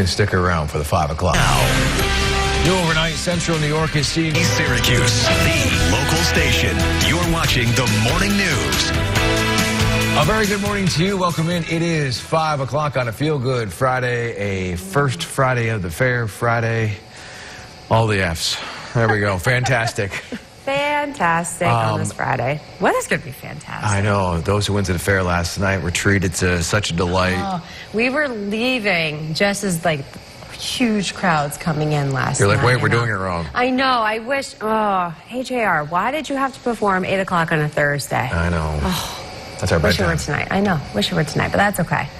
Stick around for the 5 o'clock. New overnight, Central New York is seeing Syracuse, the local station. You're watching the morning news. A very good morning to you. Welcome in. It is 5 o'clock on a feel-good Friday, a first Friday of the fair Friday. All the F's. There we go. Fantastic. Fantastic on this Friday. Weather's going to be fantastic. I know. Those who went to the fair last night were treated to such a delight. Oh, we were leaving just as huge crowds coming in last night. You're like, wait, we're doing it wrong. I know. I wish. Oh, hey, JR, why did you have to perform 8 o'clock on a Thursday? I know. Oh, that's our wish bedtime. it were tonight. I know. Wish it were tonight, but that's okay.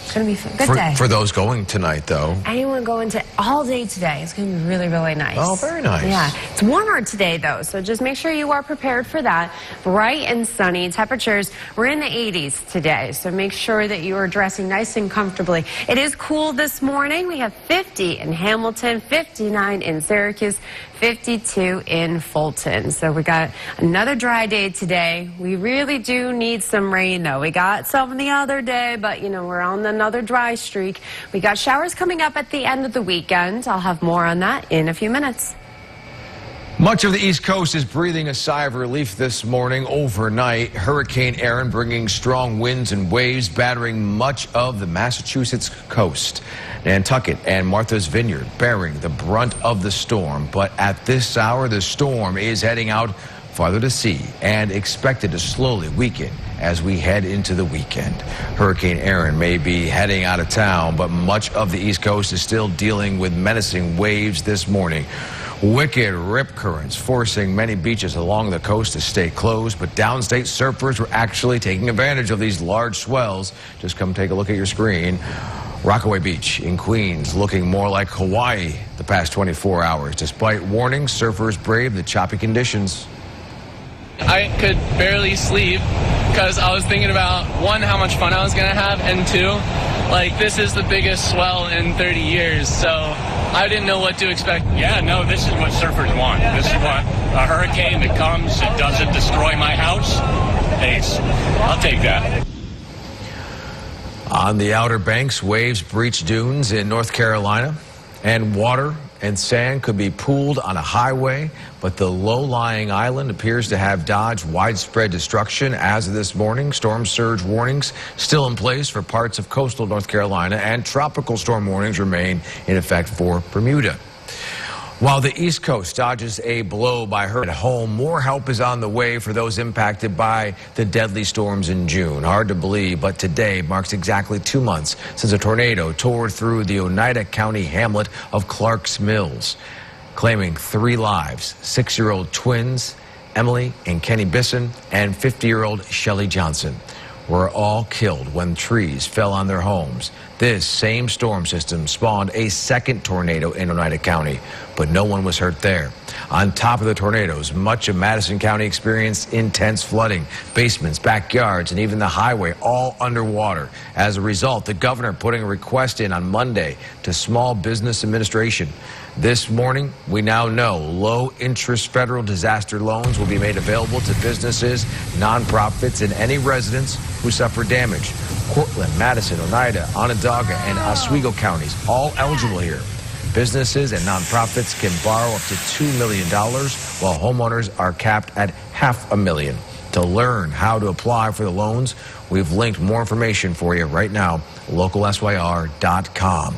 It's going to be a good day. For those going tonight, though. Anyone going to all day today. It's going to be really, really nice. Oh, very nice. Yeah. It's warmer today, though, so just make sure you are prepared for that. Bright and sunny. Temperatures, we're in the 80s today, so make sure that you are dressing nice and comfortably. It is cool this morning. We have 50 in Hamilton, 59 in Syracuse, 52 in Fulton. So we got another dry day today. We really do need some rain, though. We got some the other day, but, we're on another dry streak. We got showers coming up at the end of the weekend. I'll have more on that in a few minutes. Much of the East Coast is breathing a sigh of relief this morning. Overnight, Hurricane Erin bringing strong winds and waves, battering much of the Massachusetts coast. Nantucket and Martha's Vineyard bearing the brunt of the storm. But at this hour, the storm is heading out farther to sea and expected to slowly weaken as we head into the weekend. Hurricane Erin may be heading out of town, but much of the East Coast is still dealing with menacing waves this morning. Wicked rip currents forcing many beaches along the coast to stay closed, but downstate surfers were actually taking advantage of these large swells. Just come take a look at your screen. Rockaway Beach in Queens looking more like Hawaii the past 24 hours. Despite warnings, surfers braved the choppy conditions. I could barely sleep because I was thinking about, one, how much fun I was going to have, and two, this is the biggest swell in 30 years, so I didn't know what to expect. Yeah, no, this is what surfers want. This is what a hurricane that comes, it doesn't destroy my house. Thanks. I'll take that. On the Outer Banks, waves breach dunes in North Carolina, and water and sand could be pooled on a highway, but the low-lying island appears to have dodged widespread destruction as of this morning. Storm surge warnings still in place for parts of coastal North Carolina, and tropical storm warnings remain in effect for Bermuda. While the East Coast dodges a blow by hurricane at home, more help is on the way for those impacted by the deadly storms in June. Hard to believe, but today marks exactly 2 months since a tornado tore through the Oneida County hamlet of Clarks Mills, claiming 3 lives: 6-year-old twins Emily and Kenny Bisson and 50-year-old Shelley Johnson were all killed when trees fell on their homes. This same storm system spawned a second tornado in Oneida County, but no one was hurt there. On top of the tornadoes, much of Madison County experienced intense flooding, basements, backyards, and even the highway all underwater. As a result, the governor putting a request in on Monday to Small Business Administration. This morning, we now know low-interest federal disaster loans will be made available to businesses, nonprofits, and any residents who suffer damage. Cortland, Madison, Oneida, Onondaga, and Oswego counties all eligible here. Businesses and nonprofits can borrow up to $2 million, while homeowners are capped at $500,000. To learn how to apply for the loans, we've linked more information for you right now, localsyr.com.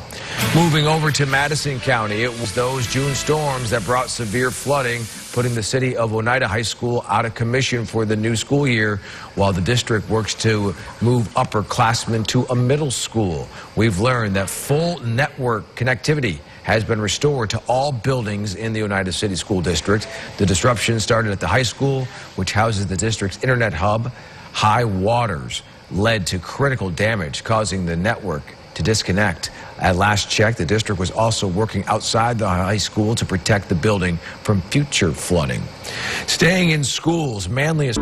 Moving over to Madison County, it was those June storms that brought severe flooding, putting the city of Oneida High School out of commission for the new school year, while the district works to move upperclassmen to a middle school. We've learned that full network connectivity has been restored to all buildings in the Oneida City School District. The disruption started at the high school, which houses the district's internet hub. High waters led to critical damage, causing the network to disconnect. At last check, the district was also working outside the high school to protect the building from future flooding. Staying in schools, Manly is...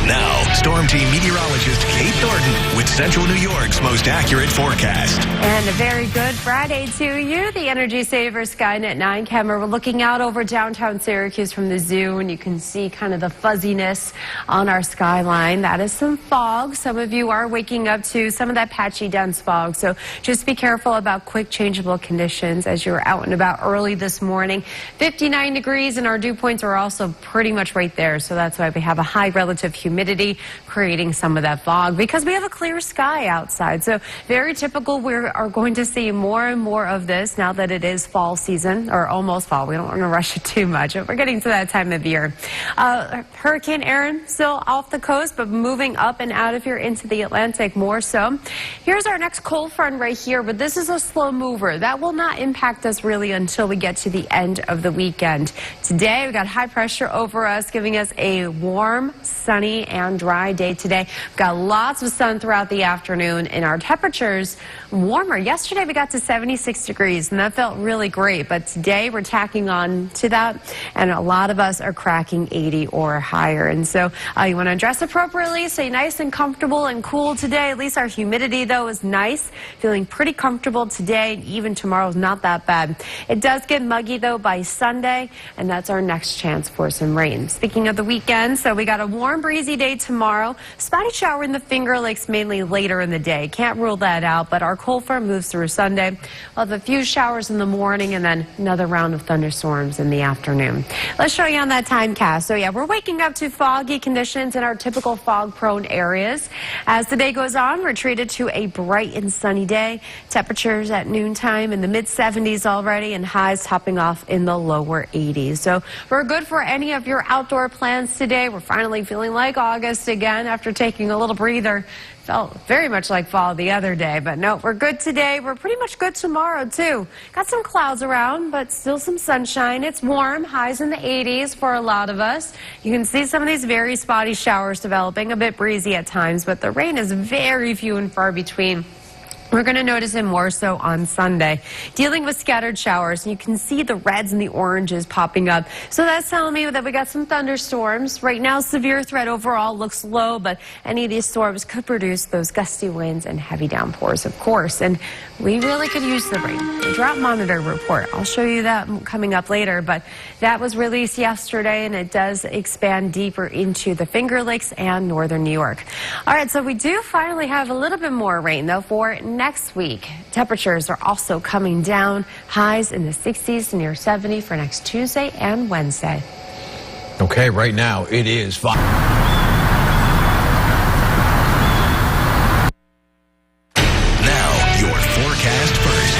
Now, storm Storm Team meteorologist Kate Thornton with Central New York's most accurate forecast. And a very good Friday to you. The Energy Saver Skynet 9 camera. We're looking out over downtown Syracuse from the zoo, and you can see kind of the fuzziness on our skyline. That is some fog. Some of you are waking up to some of that patchy, dense fog. So just be careful about quick changeable conditions as you're out and about early this morning. 59 degrees, and our dew points are also pretty much right there. So that's why we have a high relative humidity creating some of that fog, because we have a clear sky outside. So very typical. We are going to see more and more of this now that it is fall season, or almost fall. We don't want to rush it too much. We're getting to that time of year. Hurricane Erin still off the coast, but moving up and out of here into the Atlantic more so. Here's our next cold front right here, but this is a slow mover. That will not impact us really until we get to the end of the weekend. Today, we got high pressure over us, giving us a warm, sunny, and dry day today. We've got lots of sun throughout the afternoon, and our temperatures warmer. Yesterday, we got to 76 degrees, and that felt really great. But today, we're tacking on to that, and a lot of us are cracking 80 or higher. And so you want to dress appropriately, stay nice and comfortable and cool today. At least our humidity, though, is nice. Feeling pretty comfortable today, and even tomorrow is not that bad. It does get muggy, though, by Sunday, and that's our next chance for some rain. Speaking of the weekend, so we got a warm, breezy day tomorrow. Spotty shower in the Finger Lakes mainly later in the day. Can't rule that out, but our cold front moves through Sunday. We'll have a few showers in the morning and then another round of thunderstorms in the afternoon. Let's show you on that timecast. So yeah, we're waking up to foggy conditions in our typical fog-prone areas. As the day goes on, we're treated to a bright and sunny day. Temperatures at noontime in the mid-70s already, and highs topping off in the lower 80s. So we're good for any of your outdoor plans today. We're finally feeling like August again after taking a little breather. Felt very much like fall the other day, but no, we're good today. We're pretty much good tomorrow, too. Got some clouds around, but still some sunshine. It's warm, highs in the 80s for a lot of us. You can see some of these very spotty showers developing, a bit breezy at times, but the rain is very few and far between. We're going to notice it more so on Sunday. Dealing with scattered showers, you can see the reds and the oranges popping up. So that's telling me that we got some thunderstorms. Right now, severe threat overall looks low, but any of these storms could produce those gusty winds and heavy downpours, of course. And we really could use the rain. The drought monitor report, I'll show you that coming up later, but that was released yesterday, and it does expand deeper into the Finger Lakes and northern New York. All right, so we do finally have a little bit more rain, though, for next week. Temperatures are also coming down. Highs in the 60s to near 70 for next Tuesday and Wednesday. Okay, right now it is 5. Now, your forecast first.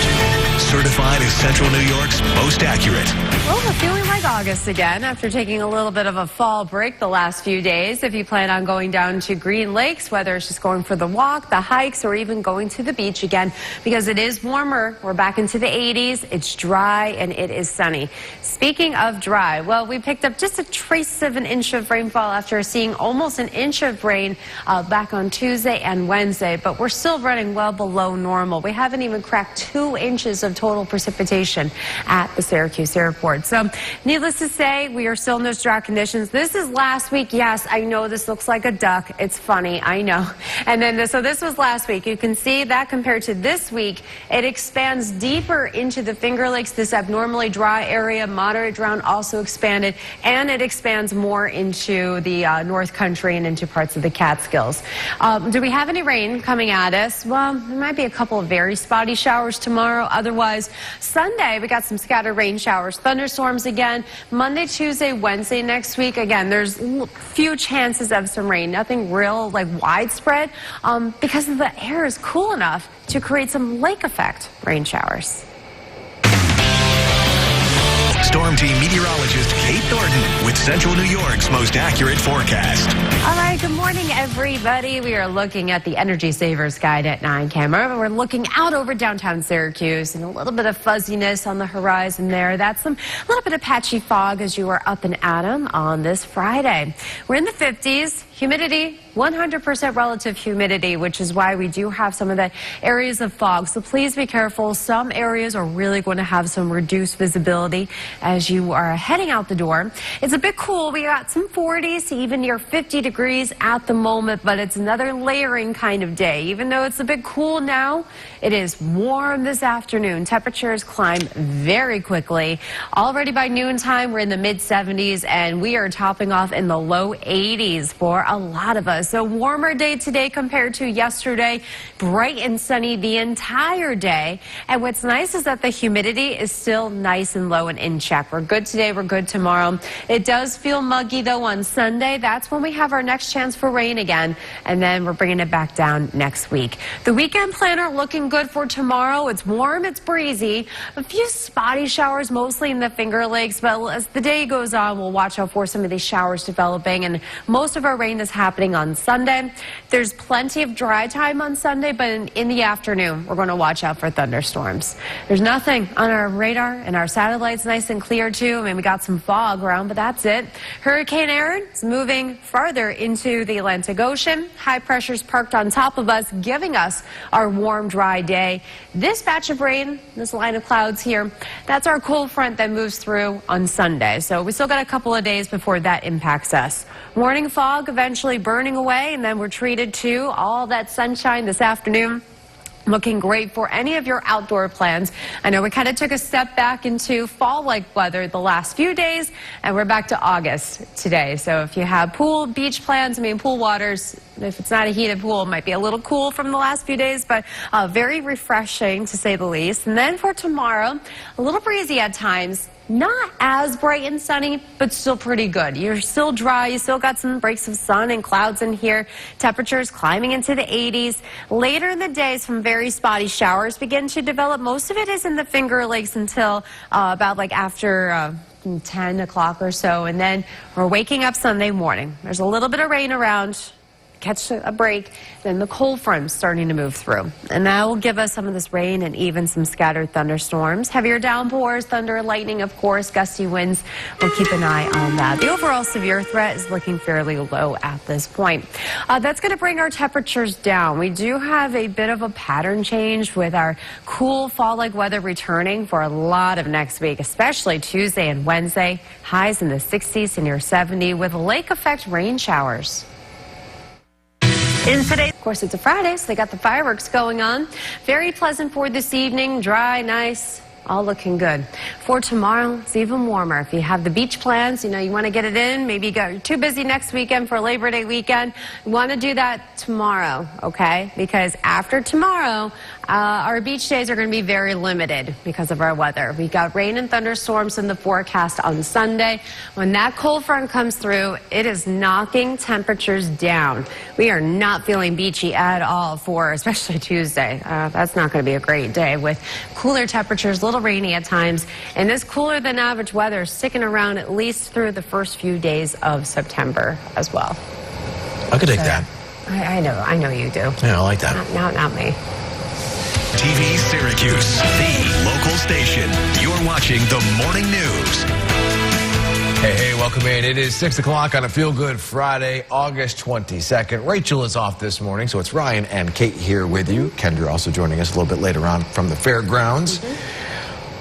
Certified as Central New York's most accurate. Well, we're feeling like August again after taking a little bit of a fall break the last few days. If you plan on going down to Green Lakes, whether it's just going for the walk, the hikes, or even going to the beach again, because it is warmer. We're back into the 80s. It's dry and it is sunny. Speaking of dry, well, we picked up just a trace of an inch of rainfall after seeing almost an inch of rain back on Tuesday and Wednesday, but we're still running well below normal. We haven't even cracked 2 inches of total precipitation at the Syracuse airport. So needless to say, we are still in those drought conditions. This is last week. Yes, I know this looks like a duck. It's funny, I know. And then so this was last week. You can see that compared to this week, it expands deeper into the Finger Lakes. This abnormally dry area, moderate drought also expanded, and it expands more into the North Country and into parts of the Catskills. Do we have any rain coming at us? Well, there might be a couple of very spotty showers tomorrow. Otherwise, Sunday, we got some scattered rain showers, thunderstorms again. Monday, Tuesday, Wednesday next week, again, there's few chances of some rain. Nothing real, like widespread, because the air is cool enough to create some lake effect rain showers. Storm Team meteorologist Kate Thornton with Central New York's most accurate forecast. All right, good morning, everybody. We are looking at the Energy Saver Skynet 9 camera. We're looking out over downtown Syracuse, and a little bit of fuzziness on the horizon there. That's a little bit of patchy fog as you are up and at 'em on this Friday. We're in the 50s. Humidity 100% relative humidity, which is why we do have some of the areas of fog. So please be careful. Some areas are really going to have some reduced visibility as you are heading out the door. It's a bit cool. We got some 40s to even near 50 degrees at the moment, but it's another layering kind of day. Even though it's a bit cool now, it is warm this afternoon. Temperatures climb very quickly. Already by noontime, we're in the mid-70s, and we are topping off in the low 80s for a lot of us. So warmer day today compared to yesterday. Bright and sunny the entire day. And what's nice is that the humidity is still nice and low and in check. We're good today. We're good tomorrow. It does feel muggy, though, on Sunday. That's when we have our next chance for rain again. And then we're bringing it back down next week. The weekend planner looking good for tomorrow. It's warm. It's breezy. A few spotty showers, mostly in the Finger Lakes. But as the day goes on, we'll watch out for some of these showers developing. And most of our rain is happening on Sunday. There's plenty of dry time on Sunday, but in the afternoon, we're going to watch out for thunderstorms. There's nothing on our radar, and our satellite's nice and clear, too. I mean, we got some fog around, but that's it. Hurricane Erin is moving farther into the Atlantic Ocean. High pressure's parked on top of us, giving us our warm, dry day. This batch of rain, this line of clouds here, that's our cold front that moves through on Sunday. So we still got a couple of days before that impacts us. Morning fog eventually burning away, and then we're treated to all that sunshine this afternoon. Looking great for any of your outdoor plans. I know we kind of took a step back into fall-like weather the last few days, and we're back to August today. So if you have pool, beach plans, I mean, pool waters, if it's not a heated pool, it might be a little cool from the last few days, but very refreshing to say the least. And then for tomorrow, a little breezy at times. Not as bright and sunny, but still pretty good. You're still dry. You still got some breaks of sun and clouds in here. Temperatures climbing into the 80s. Later in the day, some very spotty showers begin to develop. Most of it is in the Finger Lakes until about like after 10 o'clock or so. And then we're waking up Sunday morning. There's a little bit of rain around. Catch a break, then the cold front's starting to move through. And that will give us some of this rain and even some scattered thunderstorms. Heavier downpours, thunder and lightning, of course, gusty winds. We'll keep an eye on that. The overall severe threat is looking fairly low at this point. That's going to bring our temperatures down. We do have a bit of a pattern change with our cool fall-like weather returning for a lot of next week, especially Tuesday and Wednesday. Highs in the 60s to near 70 with lake effect rain showers. In today, of course, it's a Friday, so they got the fireworks going on. Very pleasant for this evening, dry, nice, all looking good. For tomorrow, it's even warmer. If you have the beach plans, you know, you want to get it in, maybe you're too busy next weekend for Labor Day weekend, you want to do that tomorrow, okay? Because after tomorrow, our beach days are going to be very limited because of our weather. We got rain and thunderstorms in the forecast on Sunday. When that cold front comes through, it is knocking temperatures down. We are not feeling beachy at all for especially Tuesday. That's not going to be a great day with cooler temperatures, a little rainy at times, and this cooler than average weather sticking around at least through the first few days of September as well. I could take that. I know you do. Yeah, I like that. Not me. TV Syracuse, the local station. You're watching the morning news. Hey, welcome in. It is 6 o'clock on a feel-good Friday, August 22nd. Rachel is off this morning, so it's Ryan and Kate here with you. Kendra also joining us a little bit later on from the fairgrounds.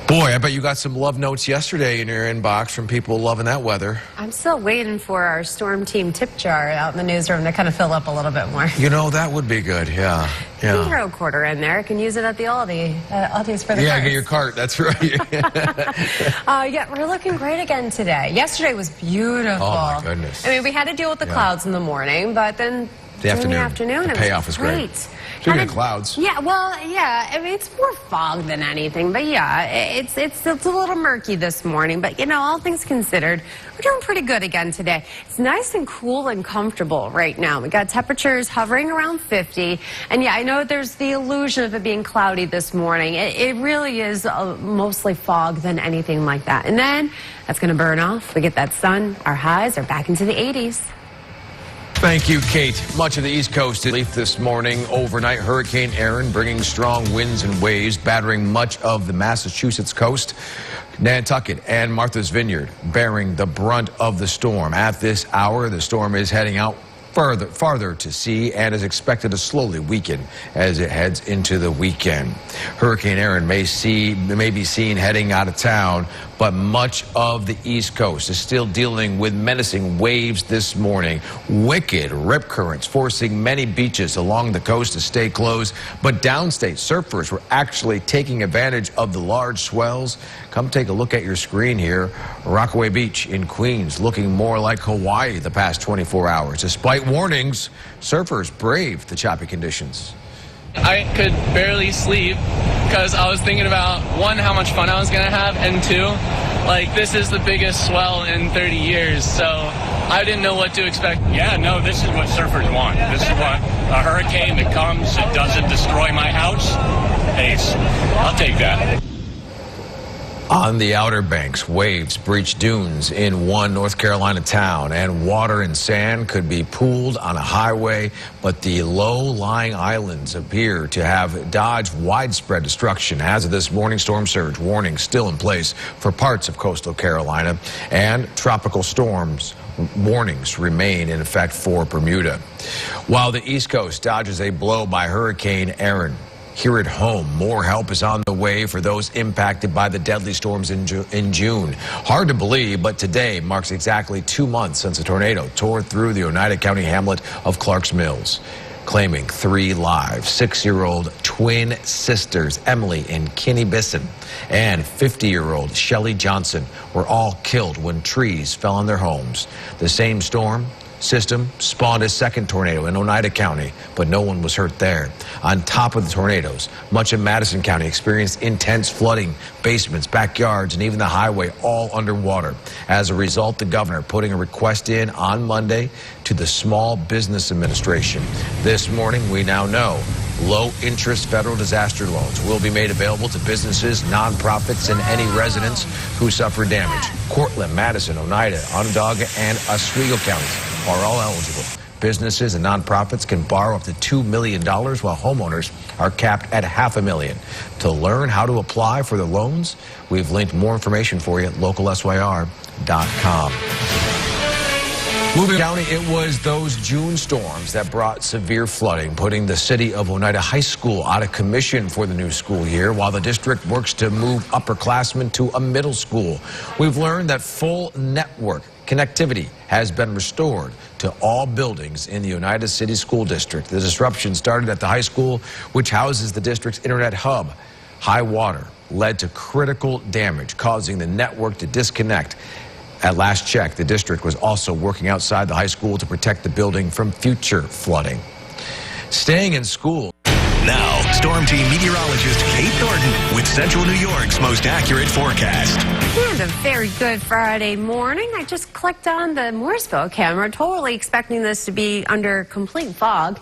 Boy, I bet you got some love notes yesterday in your inbox from people loving that weather. I'm still waiting for our storm team tip jar out in the newsroom to kind of fill up a little bit more. You know, that would be good, yeah. You can throw a quarter in there. I can use it at the Aldi's for the Yeah, carts. get your cart, that's right. Yeah, we're looking great again today. Yesterday was beautiful. Oh, my goodness. I mean, we had to deal with the clouds in the morning, but then The afternoon, the it payoff was was great. Speaking of clouds. Yeah, well, yeah, I mean, it's more fog than anything, but yeah, it's a little murky this morning, but you know, all things considered, we're doing pretty good again today. It's nice and cool and comfortable right now. We got temperatures hovering around 50, and yeah, I know there's the illusion of it being cloudy this morning. It really is mostly fog than anything like that, and then that's going to burn off. We get that sun. Our highs are back into the 80s. Thank you, Kate. Much of the East Coast is leaf this morning. Overnight, Hurricane Erin bringing strong winds and waves, battering much of the Massachusetts coast. Nantucket and Martha's Vineyard bearing the brunt of the storm. At this hour, the storm is heading out farther to sea and is expected to slowly weaken as it heads into the weekend. Hurricane Erin may be seen heading out of town, but much of the East Coast is still dealing with menacing waves this morning. Wicked rip currents forcing many beaches along the coast to stay closed, but downstate surfers were actually taking advantage of the large swells. Come take a look at your screen here. Rockaway Beach in Queens looking more like Hawaii the past 24 hours. Despite warnings, surfers braved the choppy conditions. I could barely sleep because I was thinking about, one, how much fun I was going to have, and two, like, this is the biggest swell in 30 years, so I didn't know what to expect. Yeah, no, this is what surfers want. This is what a hurricane that comes, it doesn't destroy my house. Hey, I'll take that. On the Outer Banks, waves breached dunes in one North Carolina town, and water and sand could be pooled on a highway, but the low-lying islands appear to have dodged widespread destruction. As of this morning, storm surge warnings still in place for parts of coastal Carolina, and tropical storms warnings remain in effect for Bermuda. While the East Coast dodges a blow by Hurricane Erin, here at home, more help is on the way for those impacted by the deadly storms in June. Hard to believe, but today marks exactly 2 months since a tornado tore through the Oneida County hamlet of Clarks Mills, claiming 3 lives. 6-year-old twin sisters Emily and Kinney Bisson and 50-year-old Shelley Johnson were all killed when trees fell on their homes. The same storm system spawned a second tornado in Oneida County, but no one was hurt there. On top of the tornadoes, much of Madison County experienced intense flooding, basements, backyards, and even the highway all underwater. As a result, the governor putting a request in on Monday to the Small Business Administration. This morning, we now know low-interest federal disaster loans will be made available to businesses, nonprofits, and any residents who suffer damage. Cortland, Madison, Oneida, Onondaga, and Oswego counties are all eligible. Businesses and nonprofits can borrow up to $2 million, while homeowners are capped at $500,000. To learn how to apply for the loans, we've linked more information for you at localsyr.com. Moving down, it was those June storms that brought severe flooding, putting the city of Oneida High School out of commission for the new school year, while the district works to move upperclassmen to a middle school. We've learned that full network connectivity has been restored to all buildings in the Oneida City School District. The disruption started at the high school, which houses the district's internet hub. High water led to critical damage, causing the network to disconnect. At last check, the district was also working outside the high school to protect the building from future flooding. Staying in school. Now, Storm Team meteorologist Kate Thornton with Central New York's most accurate forecast. And a very good Friday morning. I just clicked on the Morrisville camera, totally expecting this to be under complete fog.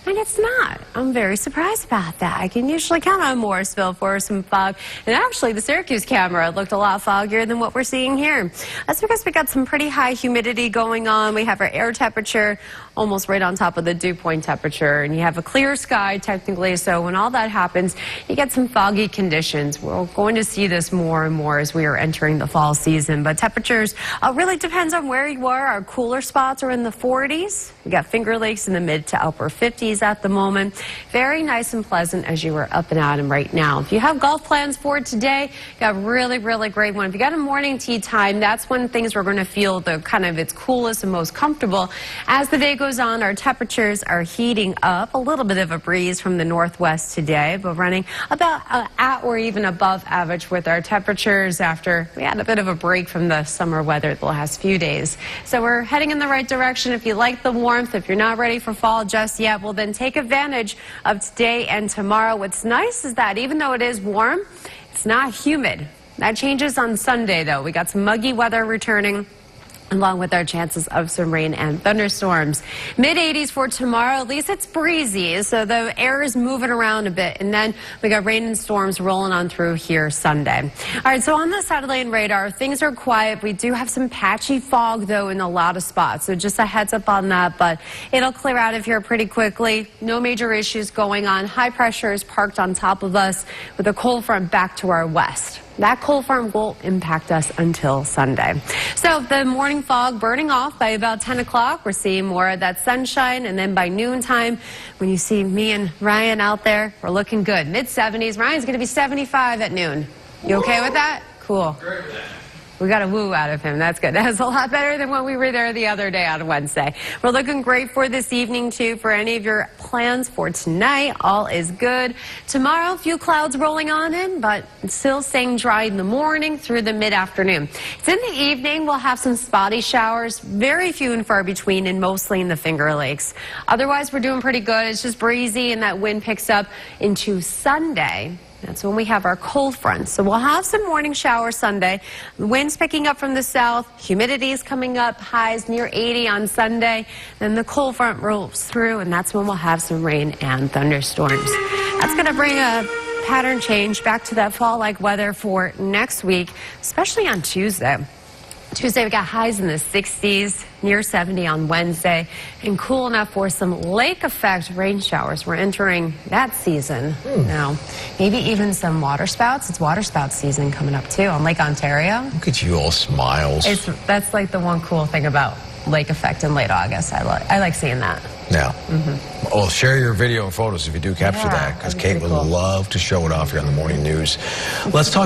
And it's not. I'm very surprised about that. I can usually count on Morrisville for some fog. And actually, the Syracuse camera looked a lot foggier than what we're seeing here. That's because we got some pretty high humidity going on. We have our air temperature almost right on top of the dew point temperature. And you have a clear sky, technically. So when all that happens, you get some foggy conditions. We're going to see this more and more as we are entering the fall season. But temperatures really depends on where you are. Our cooler spots are in the 40s. We got Finger Lakes in the mid to upper 50s at the moment. Very nice and pleasant as you are up and at 'em right now. If you have golf plans for today, got a really, really great one. If you got a morning tee time, that's when things are going to feel the kind of its coolest and most comfortable. As the day goes on, our temperatures are heating up. A little bit of a breeze from the northwest today, but running about at or even above average with our temperatures after we had a bit of a break from the summer weather the last few days. So we're heading in the right direction. If you like the warmth, if you're not ready for fall just yet, well then take advantage of today and tomorrow. What's nice is that even though it is warm, it's not humid. That changes on Sunday though. We got some muggy weather returning, along with our chances of some rain and thunderstorms. Mid-80s for tomorrow. At least it's breezy, so the air is moving around a bit. And then we got rain and storms rolling on through here Sunday. All right, so on the satellite radar, things are quiet. We do have some patchy fog, though, in a lot of spots. So just a heads up on that, but it'll clear out of here pretty quickly. No major issues going on. High pressure is parked on top of us with a cold front back to our west. that cold front won't impact us until Sunday. So the morning fog burning off by about 10 o'clock. We're seeing more of that sunshine, and then by noontime, when you see me and Ryan out there, we're looking good. Mid-70s. Ryan's going to be 75 at noon. You okay with that? Cool. We got a woo out of him. That's good. That's a lot better than when we were there the other day on Wednesday. We're looking great for this evening, too, for any of your plans for tonight. All is good. Tomorrow, a few clouds rolling on in, but still staying dry in the morning through the mid-afternoon. It's in the evening. We'll have some spotty showers, very few and far between, and mostly in the Finger Lakes. Otherwise, we're doing pretty good. It's just breezy, and that wind picks up into Sunday. That's when we have our cold front. So we'll have some morning showers Sunday. The wind's picking up from the south. Humidity is coming up. Highs near 80 on Sunday. Then the cold front rolls through, and that's when we'll have some rain and thunderstorms. That's going to bring a pattern change back to that fall-like weather for next week, especially on Tuesday. Tuesday, we got highs in the 60s, near 70 on Wednesday, and cool enough for some lake effect rain showers. We're entering that season now. Maybe even some waterspouts. It's waterspout season coming up, too, on Lake Ontario. Look at you, all smiles. That's like the one cool thing about lake effect in late August. I like seeing that. Yeah. Well, share your video and photos if you do capture that, because Kate would love to show it off here on the morning news. Let's talk